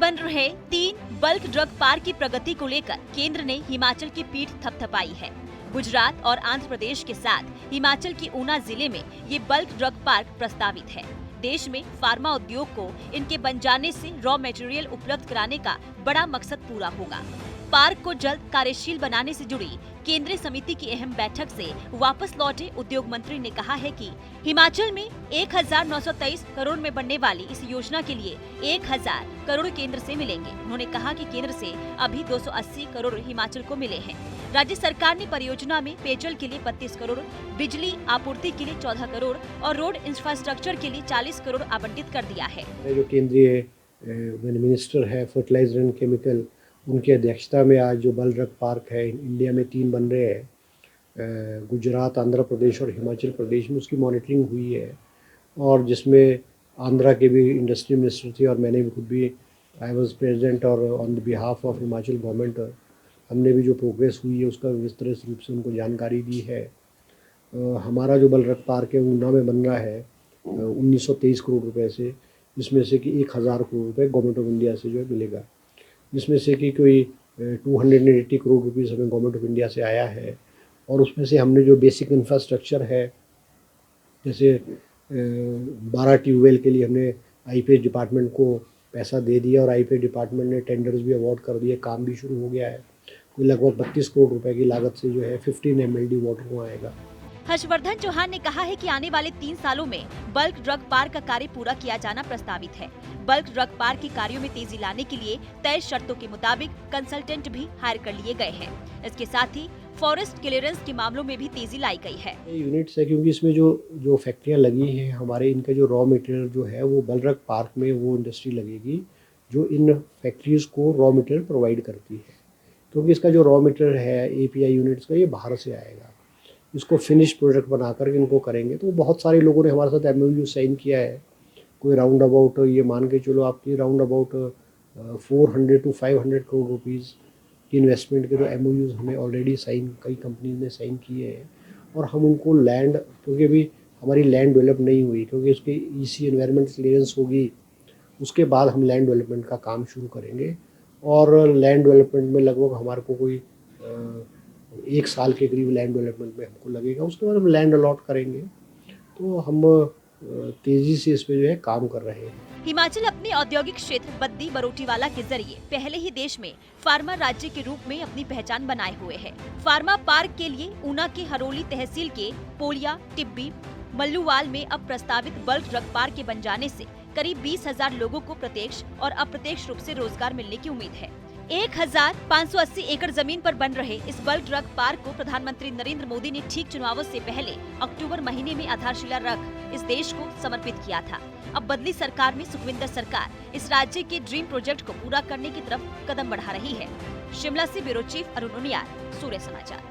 बन रहे 3 bulk drug park की प्रगति को लेकर केंद्र ने हिमाचल की पीठ थपथपाई है। गुजरात और आंध्र प्रदेश के साथ हिमाचल की ऊना जिले में ये बल्क ड्रग पार्क प्रस्तावित है। देश में फार्मा उद्योग को इनके बन जाने से रॉ मटेरियल उपलब्ध कराने का बड़ा मकसद पूरा होगा। पार्क को जल्द कार्यशील बनाने से जुड़ी केंद्रीय समिति की अहम बैठक से वापस लौटे उद्योग मंत्री ने कहा है कि हिमाचल में 1923 करोड़ में बनने वाली इस योजना के लिए 1000 करोड़ केंद्र से मिलेंगे। उन्होंने कहा कि केंद्र से अभी 280 करोड़ हिमाचल को मिले हैं। राज्य सरकार ने परियोजना में पेयजल के लिए 32 करोड़, बिजली आपूर्ति के लिए 14 करोड़ और रोड इंफ्रास्ट्रक्चर के लिए 40 करोड़ आवंटित कर दिया है। जो केंद्रीय मिनिस्टर है फर्टिलाइजर एंड केमिकल, उनकी अध्यक्षता में आज जो बल्क ड्रग पार्क है इंडिया में 3 बन रहे हैं, गुजरात, आंध्र प्रदेश और हिमाचल प्रदेश में, उसकी मॉनिटरिंग हुई है। और जिसमें आंध्रा के भी इंडस्ट्री मिनिस्टर थे और मैंने भी खुद भी आई वाज प्रेजेंट और on the behalf of Himachal government हमने भी जो प्रोग्रेस हुई है उसका विस्तृत रूप से उनको जानकारी दी है। हमारा जो बल्क ड्रग पार्क है ऊना में बन रहा है 1923 करोड़ रुपए से, जिसमें से कि 1000 करोड़ रुपए गवर्नमेंट ऑफ इंडिया से जो है मिलेगा, जिसमें से कि कोई 280 करोड़ रुपीस हमें गवर्नमेंट ऑफ इंडिया से आया है। और उसमें से हमने जो बेसिक इंफ्रास्ट्रक्चर है, जैसे 12 ट्यूबवेल के लिए हमने आईपीएच डिपार्टमेंट को पैसा दे दिया और आईपीएच डिपार्टमेंट ने टेंडर्स भी अवार्ड कर दिए, काम भी शुरू हो गया है। कोई लगभग 32 करोड़ रुपए की लागत से जो है 15 MLD वाटर को आएगा। हर्षवर्धन चौहान ने कहा है कि आने वाले 3 सालों में बल्क ड्रग पार्क का कार्य पूरा किया जाना प्रस्तावित है। बल्क ड्रग पार्क के कार्यों में तेजी लाने के लिए तय शर्तों के मुताबिक कंसल्टेंट भी हायर कर लिए गए हैं। इसके साथ ही फॉरेस्ट क्लियरेंस के मामलों में भी तेजी लाई गई है। यूनिट्स है क्योंकि इसमें जो फैक्ट्रियां लगी हैं हमारे, इनका जो रॉ मटेरियल जो है वो बल्क ड्रग पार्क में वो इंडस्ट्री लगेगी जो इन फैक्ट्रीज को रॉ मटेरियल प्रोवाइड करती है। क्योंकि इसका जो रॉ मटेरियल है API यूनिट्स का, ये बाहर से आएगा। इसको फिनिश प्रोडक्ट बनाकर इनको करेंगे। तो बहुत सारे लोगों ने हमारे साथ MOU साइन किया है। कोई राउंड अबाउट ये मान के चलो आपकी round about 400 to 500 crore rupees की इन्वेस्टमेंट के जो MOUs हमें ऑलरेडी साइन कई कंपनीज ने साइन किए हैं। और हम उनको लैंड, क्योंकि अभी हमारी लैंड डेवलप नहीं हुई, क्योंकि उसकी EC एनवायरनमेंट क्लियरेंस होगी, उसके बाद हम लैंड डेवलपमेंट का काम शुरू करेंगे। और लैंड डेवलपमेंट में लगभग हमारे को कोई 1 साल के करीब लैंड डेवलपमेंट में हमको लगेगा। उसके बाद हम लैंड अलॉट करेंगे। तो हम तेजी से इस पे जो है काम कर रहे हैं। हिमाचल अपने औद्योगिक क्षेत्र बद्दी बरोटीवाला के जरिए पहले ही देश में फार्मा राज्य के रूप में अपनी पहचान बनाए हुए है। फार्मा पार्क के लिए ऊना के हरोली तहसील के पोलिया, टिब्बी, मल्लूवाल में अब प्रस्तावित बल्क ड्रग पार्क के बन जाने से करीब 20,000 लोगों को प्रत्यक्ष और अप्रत्यक्ष रूप से रोजगार मिलने की उम्मीद है। 1580 एकड़ जमीन पर बन रहे इस बल्क ड्रग पार्क को प्रधानमंत्री नरेंद्र मोदी ने ठीक चुनावों से पहले अक्टूबर महीने में आधारशिला रख इस देश को समर्पित किया था। अब बदली सरकार में सुखविंदर सरकार इस राज्य के ड्रीम प्रोजेक्ट को पूरा करने की तरफ कदम बढ़ा रही है। शिमला से ब्यूरो चीफ अरुण उनियाल, सूर्य समाचार।